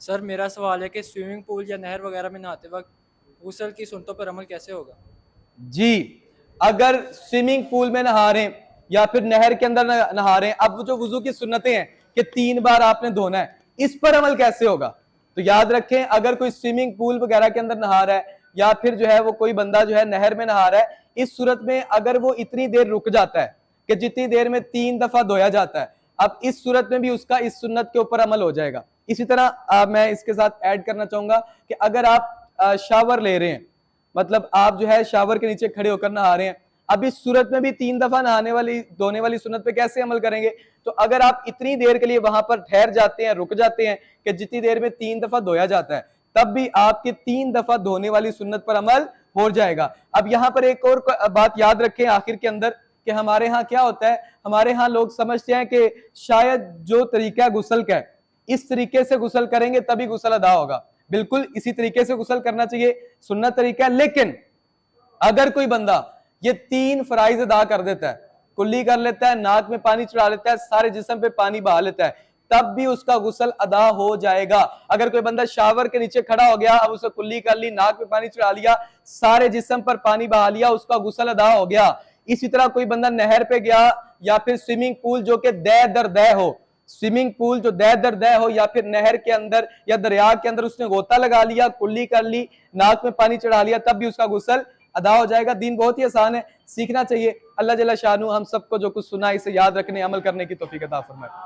Sir मेरा सवाल है कि स्विमिंग पूल या नहर वगैरह में नहाते वक्त गुस्ल की सुन्नतों पर अमल कैसे होगा? जी, अगर स्विमिंग पूल में नहा रहे हैं या फिर नहर के अंदर नहा रहे हैं, अब जो वुजू की सुन्नतें हैं कि 3 बार आपने धोना है, इस पर अमल कैसे होगा? तो याद रखें, अगर कोई स्विमिंग पूल वगैरह के अंदर नहा रहा है या फिर जो है वो कोई बंदा जो है नहर में नहा रहा है, इस सूरत में अगर वो इतनी देर रुक जाता है कि जितनी देर में 3 दफा धोया जाता है, अब इस सूरत में भी उसका इस सुन्नत के ऊपर अमल हो जाएगा। इसी तरह मैं इसके साथ ऐड करना चाहूंगा कि अगर आप शावर ले रहे हैं, मतलब आप जो है शावर के नीचे खड़े होकर नहा रहे हैं, अब इस सूरत में भी 3 दफा नहाने वाली धोने वाली सुन्नत पे कैसे अमल करेंगे? तो अगर आप इतनी देर के लिए वहां पर ठहर जाते हैं, रुक जाते हैं कि जितनी देर में 3 दफा धोया जाता है, तब भी आपके 3 दफा धोने वाली सुन्नत पर अमल हो जाएगा। अब यहां पर एक और बात याद रखें आखिर के अंदर कि हमारे यहाँ क्या होता है, हमारे यहाँ लोग समझते हैं कि शायद जो तरीका गुस्ल का है, इस तरीके से गुस्ल करेंगे तभी गुस्ल अदा होगा। बिल्कुल इसी तरीके से गुस्ल करना चाहिए, सुन्नत तरीका है। लेकिन अगर कोई बंदा ये 3 फराइज अदा कर देता है, कुल्ली कर लेता है, नाक में पानी चढ़ा लेता है, सारे जिस्म पे पानी बहा लेता है, तब भी उसका गुस्ल अदा हो जाएगा। अगर कोई बंदा शावर के नीचे खड़ा हो गया, अब उसे कुल्ली कर ली, नाक में पानी चढ़ा लिया, सारे जिस्म पर पानी बहा लिया, उसका गुस्ल अदा हो गया। इसी तरह कोई बंदा नहर पे गया या फिर स्विमिंग पूल जो कि दह दर दह हो, स्विमिंग पूल जो दह दर दह हो, या फिर नहर के अंदर या दरिया के अंदर उसने गोता लगा लिया, कुल्ली कर ली, नाक में पानी चढ़ा लिया, तब भी उसका गुस्ल अदा हो जाएगा। दीन बहुत ही आसान है, सीखना चाहिए। अल्लाह जल्ल शानू हम सबको जो कुछ सुना इसे याद रखने अमल करने की तौफीक अता फरमाए।